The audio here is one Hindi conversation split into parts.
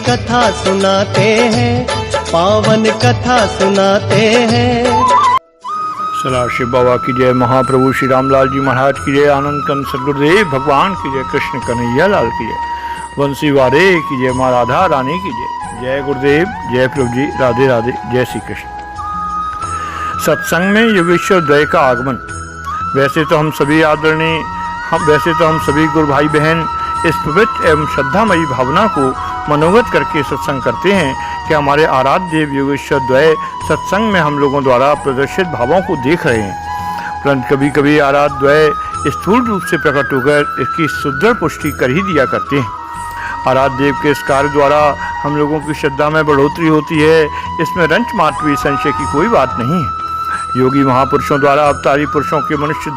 कथा सुनाते हैं, पावन कथा सुनाते हैं। सदाशिव बाबा की जय, महाप्रभु श्री रामलाल जी महाराज की जय, आनंद कंद सदगुरुदेव भगवान की जय, कृष्ण कन्हैया लाल की जय, वंशी वारे की जय, माँ राधा रानी की जय। जय गुरुदेव, जय प्रभु जी, राधे राधे, जय श्री कृष्ण। सत्संग में योगेश्वर द्वय का आगमन। वैसे तो हम सभी गुरु भाई बहन इस पवित्र एवं श्रद्धामयी भावना को मनोगत करके सत्संग करते हैं कि हमारे आराध्य देव योगेश्वर द्वय सत्संग में हम लोगों द्वारा प्रदर्शित भावों को देख रहे हैं। परंतु कभी कभी आराध्य द्वय स्थूल रूप से प्रकट होकर इसकी सुदृढ़ पुष्टि कर ही दिया करते हैं। आराध्य देव के इस कार्य द्वारा हम लोगों की श्रद्धा में बढ़ोतरी होती है, इसमें रंच मात्र भी संशय की कोई बात नहीं है। योगी महापुरुषों द्वारा अवतारी पुरुषों के मनुष्य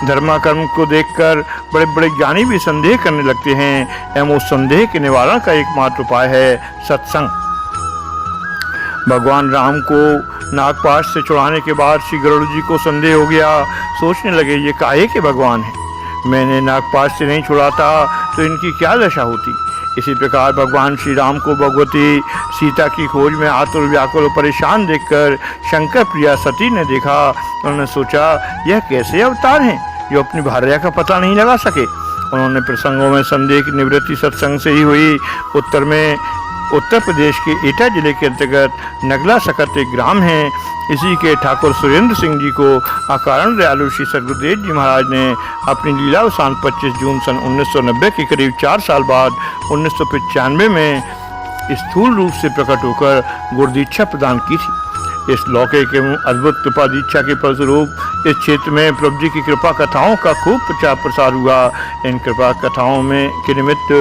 धर्माकर्म को देखकर बड़े बड़े ज्ञानी भी संदेह करने लगते हैं एवं उस संदेह के निवारण का एकमात्र उपाय है सत्संग। भगवान राम को नागपाश से छुड़ाने के बाद श्री गरुड़ जी को संदेह हो गया। सोचने लगे ये काहे के भगवान हैं, मैंने नागपाश से नहीं छुड़ाता तो इनकी क्या दशा होती। इसी प्रकार भगवान श्री राम को भगवती सीता की खोज में आतुर व्याकुल परेशान देखकर शंकर प्रिया सती ने देखा। उन्होंने सोचा यह कैसे अवतार हैं जो अपनी भार्या का पता नहीं लगा सके। उन्होंने प्रसंगों में संदेह की निवृत्ति सत्संग से ही हुई। उत्तर प्रदेश के एटा जिले के अंतर्गत नगला सकत एक ग्राम है। इसी के ठाकुर सुरेंद्र सिंह जी को अकारण दयालु श्री सदगुरुदेव जी महाराज ने अपनी लीलावसान 25 जून सन 1990 के करीब 4 साल बाद 1995 में स्थूल रूप से प्रकट होकर गुरुदीक्षा प्रदान की थी। इस लौकिक एवं अद्भुत कृपा दीक्षा के फलस्वरूप इस क्षेत्र में प्रभु जी की कृपा कथाओं का खूब प्रचार प्रसार हुआ। इन कृपा कथाओं में के निमित्त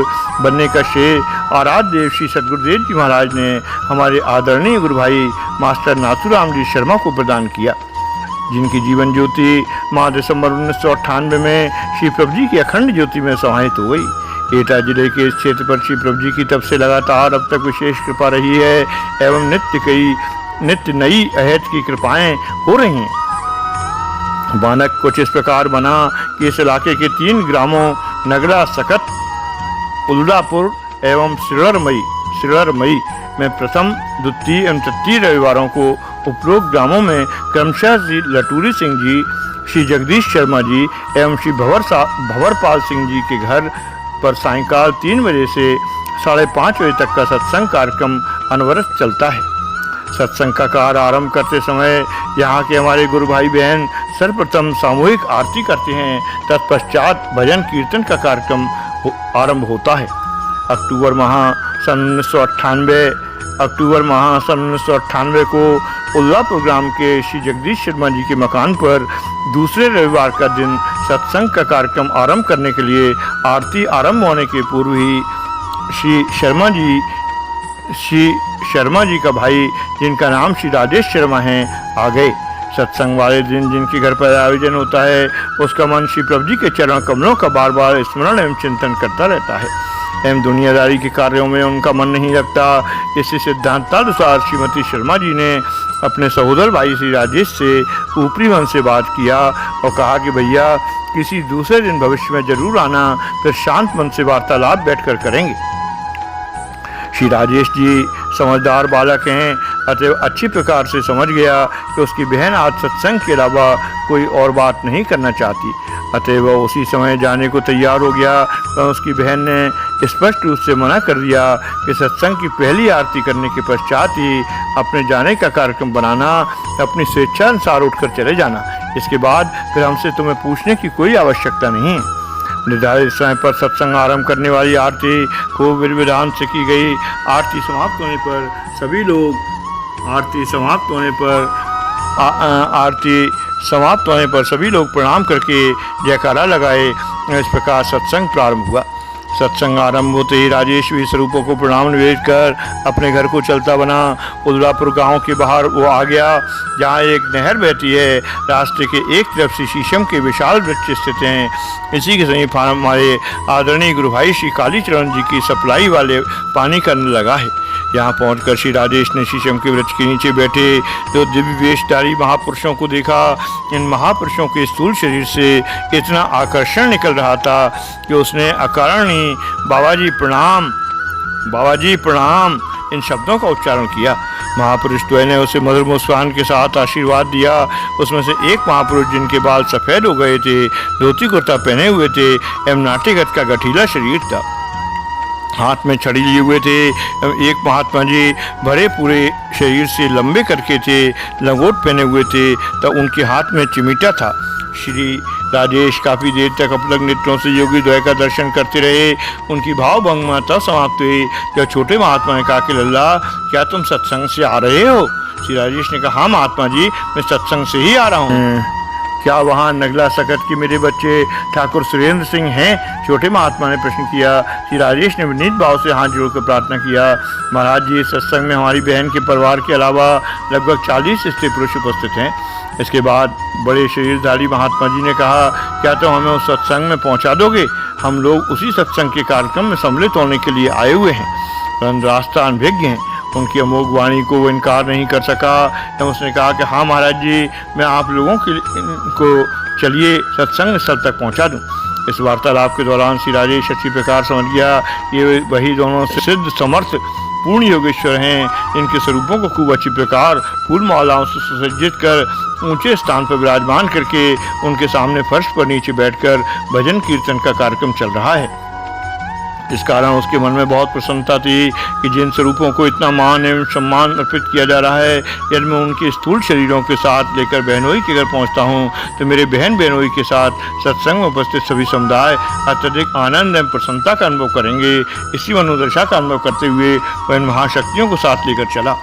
बनने का श्रेय आराध्य देव श्री सदगुरुदेव जी महाराज ने हमारे आदरणीय गुरु भाई मास्टर नाथुराम जी शर्मा को प्रदान किया, जिनकी जीवन ज्योति माह दिसंबर 1998 में श्री प्रभु जी की अखंड ज्योति में समाहित हो गई। एटा जिले के इस क्षेत्र पर श्री प्रभु जी की तब से लगातार अब तक विशेष कृपा रही है एवं नित्य नई अहद की कृपाएं हो रही हैं। बानक कुछ इस प्रकार बना कि इस इलाके के 3 ग्रामों नगला सकत, उल्लापुर एवं श्रीलरमई में प्रथम, द्वितीय एवं तृतीय रविवारों को उपरोक्त ग्रामों में क्रमशः श्री लटूरी सिंह जी, श्री जगदीश शर्मा जी एवं श्री भंवरपाल सिंह जी के घर पर सायंकाल 3 बजे से 5:30 बजे तक का सत्संग कार्यक्रम अनवरत चलता है। सत्संग का कार्य आरंभ करते समय यहाँ के हमारे गुरु भाई बहन सर्वप्रथम सामूहिक आरती करते हैं। तत्पश्चात भजन कीर्तन का कार्यक्रम आरंभ होता है। अक्टूबर माह सन 1998 को उल्लापुर ग्राम के श्री जगदीश शर्मा जी के मकान पर दूसरे रविवार का दिन सत्संग का कार्यक्रम आरंभ करने के लिए आरती आरंभ होने के पूर्व ही श्री शर्मा जी का भाई, जिनका नाम श्री राजेश शर्मा है, आ गए। सत्संग वाले दिन जिनके घर पर आयोजन होता है उसका मन श्री प्रभु जी के चरण कमलों का बार बार स्मरण एवं चिंतन करता रहता है एवं दुनियादारी के कार्यों में उनका मन नहीं लगता। इसी सिद्धांतानुसार श्रीमती शर्मा जी ने अपने सहोदर भाई श्री राजेश से ऊपरी मन से बात किया और कहा कि भैया किसी दूसरे दिन भविष्य में जरूर आना, फिर शांत मन से वार्तालाप बैठकर करेंगे। श्री राजेश जी समझदार बालक हैं, अतएव अच्छी प्रकार से समझ गया कि उसकी बहन आज सत्संग के अलावा कोई और बात नहीं करना चाहती। अतएव वह उसी समय जाने को तैयार हो गया। तो उसकी बहन ने स्पष्ट रूप से मना कर दिया कि सत्संग की पहली आरती करने के पश्चात ही अपने जाने का कार्यक्रम बनाना, अपनी स्वेच्छानुसार उठकर चले जाना। इसके बाद फिर हमसे तुम्हें पूछने की कोई आवश्यकता नहीं। निर्धारित समय पर सत्संग आरंभ करने वाली आरती खूब विधि विधान से की गई। आरती समाप्त होने पर सभी लोग प्रणाम करके जयकारा लगाए। इस प्रकार सत्संग प्रारंभ हुआ। सत्संग आरंभ होते ही राजेश भी स्वरूपों को प्रणाम निवेद कर अपने घर को चलता बना। उदलापुर गांव के बाहर वो आ गया, जहाँ एक नहर बहती है। रास्ते के एक तरफ से शीशम के विशाल वृक्ष स्थित हैं। इसी के समीप हमारे आदरणीय गुरु भाई श्री कालीचरण जी की सप्लाई वाले पानी का नल लगा है। यहाँ पहुंचकर श्री राजेश ने शीशम के वृक्ष के नीचे बैठे जो दिव्य वेशधारी महापुरुषों को देखा। इन महापुरुषों के स्थूल शरीर से इतना आकर्षण निकल रहा था कि उसने अकारण ही बाबा जी प्रणाम बाबा जी प्रणाम, इन शब्दों का उच्चारण किया। महापुरुष द्वय ने उसे मधुर मुस्कान के साथ आशीर्वाद दिया। उसमें से एक महापुरुष, जिनके बाल सफ़ेद हो गए थे, धोती कुर्ता पहने हुए थे एवं नाट्यगत का गठीला शरीर था, हाथ में छड़ी लिए हुए थे। एक महात्मा जी भरे पूरे शरीर से लंबे करके थे, लंगोट पहने हुए थे, तब उनके हाथ में चिमीटा था। श्री राजेश काफ़ी देर तक अपलग नेत्रों से योगी द्वय का दर्शन करते रहे। उनकी भावभंगिमा तब समाप्त हुई जब छोटे महात्मा ने कहा कि लल्ला, क्या तुम सत्संग से आ रहे हो? श्री राजेश ने कहा, हाँ महात्मा जी, मैं सत्संग से ही आ रहा हूँ। क्या वहाँ नगला सकत के मेरे बच्चे ठाकुर सुरेंद्र सिंह हैं? छोटे महात्मा ने प्रश्न किया। श्री राजेश ने विनीत भाव से हाथ जोड़कर प्रार्थना किया, महाराज जी, सत्संग में हमारी बहन के परिवार के अलावा लगभग 40 स्त्री पुरुष उपस्थित हैं। इसके बाद बड़े शरीरधारी महात्मा जी ने कहा, क्या तो हमें उस सत्संग में पहुंचा दोगे? हम लोग उसी सत्संग के कार्यक्रम में सम्मिलित होने के लिए आए हुए हैं। परंतु रास्ता अनभिज्ञ है। उनकी अमोघ वाणी को वो इनकार नहीं कर सका एवं उसने कहा कि हाँ महाराज जी, मैं आप लोगों को चलिए सत्संग स्थल तक पहुंचा दूं। इस वार्तालाप के दौरान श्री राजेश अच्छी प्रकार समझ गया, ये वही दोनों सिद्ध समर्थ पूर्ण योगेश्वर हैं। इनके स्वरूपों को खूब अच्छी प्रकार फूल मालाओं से सुसज्जित कर ऊंचे स्थान पर विराजमान करके उनके सामने फर्श पर नीचे बैठकर भजन कीर्तन का कार्यक्रम चल रहा है। इस कारण उसके मन में बहुत प्रसन्नता थी कि जिन स्वरूपों को इतना मान एवं सम्मान अर्पित किया जा रहा है, यदि मैं उनके स्थूल शरीरों के साथ लेकर बहनोई के घर पहुंचता हूं, तो मेरे बहन बहनोई के साथ सत्संग में उपस्थित सभी समुदाय अत्यधिक आनंद एवं प्रसन्नता का अनुभव करेंगे। इसी मनोदशा का अनुभव करते हुए वह इन महाशक्तियों को साथ लेकर चला।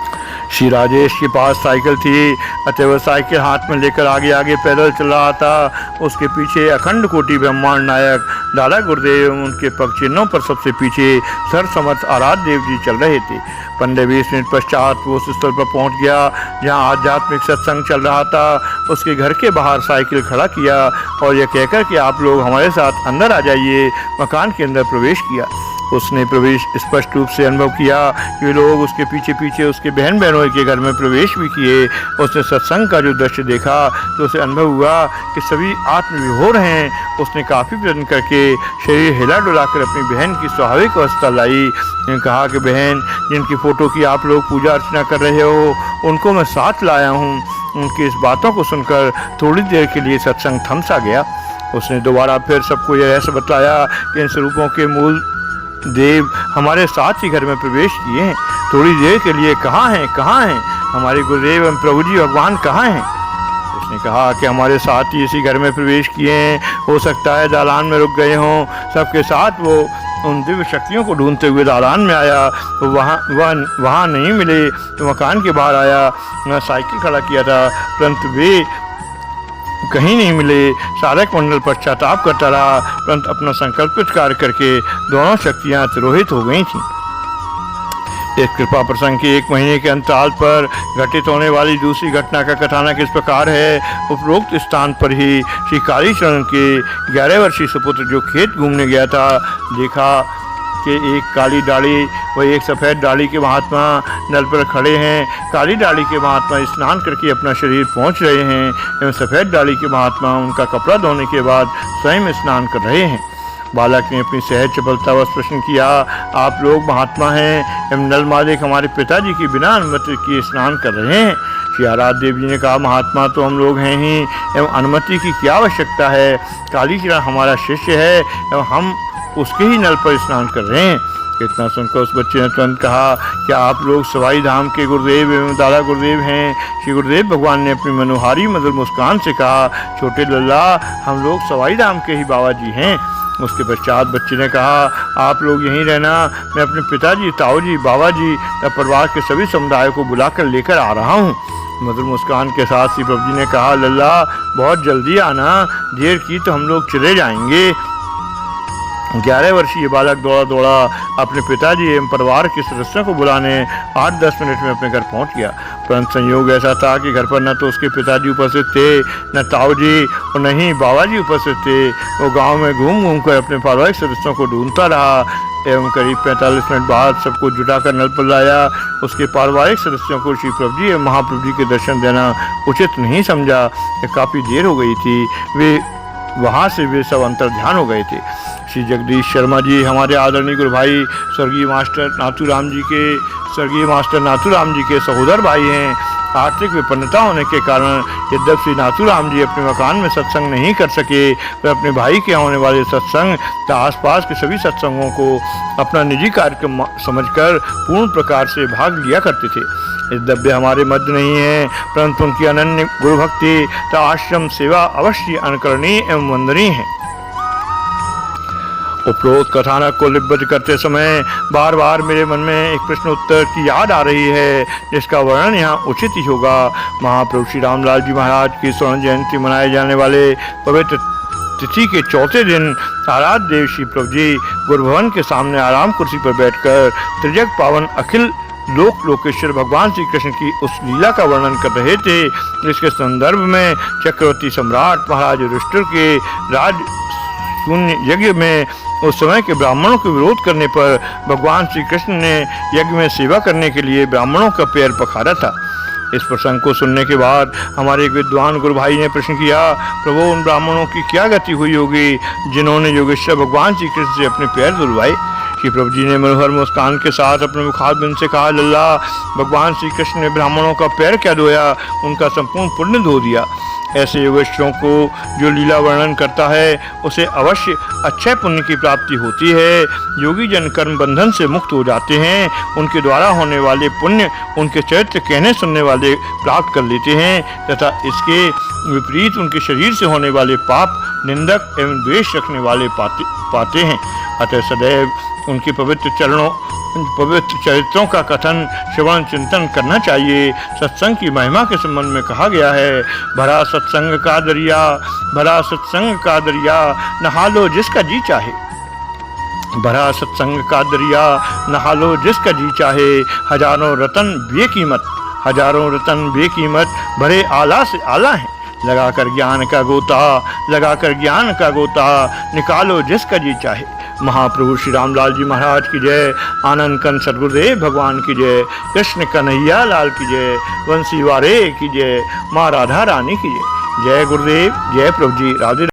श्री राजेश के पास साइकिल थी, अतः वह साइकिल हाथ में लेकर आगे आगे पैदल चल रहा था। उसके पीछे अखंड कोटि ब्रह्मांड नायक दादा गुरुदेव एवं उनके पग चिन्हों पर सबसे पीछे सर्वसमर्थ आराध्य देव जी चल रहे थे। 15-20 मिनट पश्चात वो उस स्थल पर पहुंच गया जहां आध्यात्मिक सत्संग चल रहा था। उसके घर के बाहर साइकिल खड़ा किया और यह कहकर कि आप लोग हमारे साथ अंदर आ जाइए, मकान के अंदर प्रवेश किया। उसने प्रवेश स्पष्ट रूप से अनुभव किया कि लोग उसके पीछे पीछे उसके बहन बहनों के घर में प्रवेश भी किए। उसने सत्संग का जो दृश्य देखा तो उसे अनुभव हुआ कि सभी आत्मविभोर हैं। उसने काफ़ी प्रयत्न करके शरीर हिला डुलाकर अपनी बहन की स्वाभाविक अवस्था लाई। ने कहा कि बहन, जिनकी फ़ोटो की आप लोग पूजा अर्चना कर रहे हो, उनको मैं साथ लाया हूँ। उनकी इस बातों को सुनकर थोड़ी देर के लिए सत्संग थम सा गया। उसने दोबारा फिर सबको यह ऐसा बताया कि इन स्वरूपों के मूल देव हमारे साथ ही घर में प्रवेश किए हैं। थोड़ी देर के लिए कहाँ हैं हमारे गुरुदेव एवं प्रभु जी भगवान कहाँ हैं? उसने कहा कि हमारे साथ ही इसी घर में प्रवेश किए हैं। हो सकता है दालान में रुक गए हों। सबके साथ वो उन दिव्य शक्तियों को ढूंढते हुए दालान में आया तो वहाँ नहीं मिले तो मकान के बाहर आया। मैं साइकिल खड़ा किया था परंतु वे कहीं नहीं मिले। सारक मंडल पश्चाताप करता रहा परंतु अपना संकल्पित कार्य करके दोनों शक्तियां तिरोहित हो गई थीं। इस कृपा प्रसंग के 1 महीने के अंतराल पर घटित होने वाली दूसरी घटना का कथानक इस प्रकार है। उपरोक्त स्थान पर ही श्री कालीचरण के 11 वर्षीय सुपुत्र जो खेत घूमने गया था, देखा कि एक काली डाली व एक सफ़ेद डाली के महात्मा नल पर खड़े हैं। काली डाली के महात्मा स्नान करके अपना शरीर पहुँच रहे हैं एवं सफ़ेद डाली के महात्मा उनका कपड़ा धोने के बाद स्वयं स्नान कर रहे हैं। बालक ने अपनी सहज चपलतावश प्रश्न किया, आप लोग महात्मा हैं एवं नल मालिक हमारे पिताजी की बिना अनुमति किए स्नान कर रहे हैं? श्री आराध्य देव जी ने कहा, महात्मा तो हम लोग हैं ही एवं अनुमति की क्या आवश्यकता है? कालीचरण हमारा शिष्य है एवं हम उसके ही नल पर स्नान कर रहे हैं। इतना सुनकर उस बच्चे ने तुरंत कहा, क्या आप लोग सवाई धाम के गुरुदेव एवं दादा गुरुदेव हैं? श्री गुरुदेव भगवान ने अपनी मनोहारी मधुर मुस्कान से कहा, छोटे लल्ला, हम लोग सवाई धाम के ही बाबा जी हैं। उसके पश्चात बच्चे ने कहा, आप लोग यहीं रहना, मैं अपने पिताजी, ताऊ जी, बाबा जी तथा परिवार के सभी समुदाय को बुलाकर लेकर आ रहा हूँ। मधुर मुस्कान के साथ श्री प्रभु जी ने कहा, लल्ला बहुत जल्दी आना, देर की तो हम लोग चले जाएंगे। 11 वर्षीय बालक दौड़ा दौड़ा अपने पिताजी एवं परिवार के सदस्यों को बुलाने 8-10 मिनट में अपने घर पहुंच गया। परंतु संयोग ऐसा था कि घर पर न तो उसके पिताजी उपस्थित थे, न ताऊ जी और न ही बाबा जी उपस्थित थे। वो गांव में घूम घूम कर अपने पारिवारिक सदस्यों को ढूंढता रहा एवं करीब 45 मिनट बाद सबको जुटाकर नल पर लाया। उसके पारिवारिक सदस्यों को श्री प्रभु जी एवं महाप्रभु जी के दर्शन देना उचित नहीं समझा। काफ़ी देर हो गई थी, वे वहाँ से सब अंतर ध्यान हो गए थे। श्री जगदीश शर्मा जी हमारे आदरणीय गुरु भाई स्वर्गीय मास्टर नाथूराम जी के सहोदर भाई हैं। आर्थिक विपन्नता होने के कारण यद्यप श्री नाथूराम जी अपने मकान में सत्संग नहीं कर सके, वे अपने भाई के होने वाले सत्संग तथा आसपास के सभी सत्संगों को अपना निजी कार्यक्रम समझकर पूर्ण प्रकार से भाग लिया करते थे। यद्यप वे हमारे मध्य नहीं है, परंतु उनकी अनन्य गुरु भक्ति तथा आश्रम सेवा अवश्य अनुकरणीय एवं वंदनीय है। उपरोक्त कथानक को लिपिबद्ध करते समय बार बार मेरे मन में एक प्रश्न उत्तर की याद आ रही है, जिसका वर्णन यहाँ उचित ही होगा। महाप्रभु श्री रामलाल जी महाराज की स्वर्ण जयंती मनाए जाने वाले पवित्र तिथि के चौथे दिन आराध्य देव श्री प्रभु जी गुरु भवन के सामने आराम कुर्सी पर बैठकर त्रिजग पावन अखिल लोक लोकेश्वर भगवान श्री कृष्ण की उस लीला का वर्णन कर रहे थे, जिसके संदर्भ में चक्रवर्ती सम्राट महाराज युधिष्ठिर के राज शून्य यज्ञ में उस समय के ब्राह्मणों के विरोध करने पर भगवान श्री कृष्ण ने यज्ञ में सेवा करने के लिए ब्राह्मणों का पैर पखारा था। इस प्रसंग को सुनने के बाद हमारे एक विद्वान गुरु भाई ने प्रश्न किया, प्रभु उन ब्राह्मणों की क्या गति हुई होगी जिन्होंने योगेश्वर भगवान श्री कृष्ण से अपने पैर धुलवाए। श्री प्रभु जी ने मनोहर मुस्कान के साथ अपने मुखारबिंद से कहा, लल्ला भगवान श्री कृष्ण ने ब्राह्मणों का पैर क्या धोया, उनका संपूर्ण पुण्य धो दिया। ऐसे योगेश्वरों को जो लीला वर्णन करता है उसे अवश्य अक्षय पुण्य की प्राप्ति होती है। योगी जन कर्म बंधन से मुक्त हो जाते हैं, उनके द्वारा होने वाले पुण्य उनके चरित्र कहने सुनने वाले प्राप्त कर लेते हैं तथा इसके विपरीत उनके शरीर से होने वाले पाप निंदक एवं द्वेष रखने वाले पाते हैं। अतः सदैव उनके पवित्र चरित्रों का कथन श्रवण चिंतन करना चाहिए। सत्संग की महिमा के संबंध में कहा गया है, भरा सत्संग का दरिया नहा लो जिसका जी चाहे। भरा सत्संग का दरिया नहा लो जिसका जी चाहे, हजारों रतन बेकीमत भरे आला से आला हैं। लगाकर ज्ञान का गोता निकालो जिसका जी चाहे। महाप्रभु श्री रामलाल जी महाराज की जय, आनंद कंद सदगुरुदेव भगवान की जय, कृष्ण कन्हैया लाल की जय, वंशी वारे की जय, माँ राधा रानी की जय। जय गुरुदेव, जय प्रभु जी, राधे।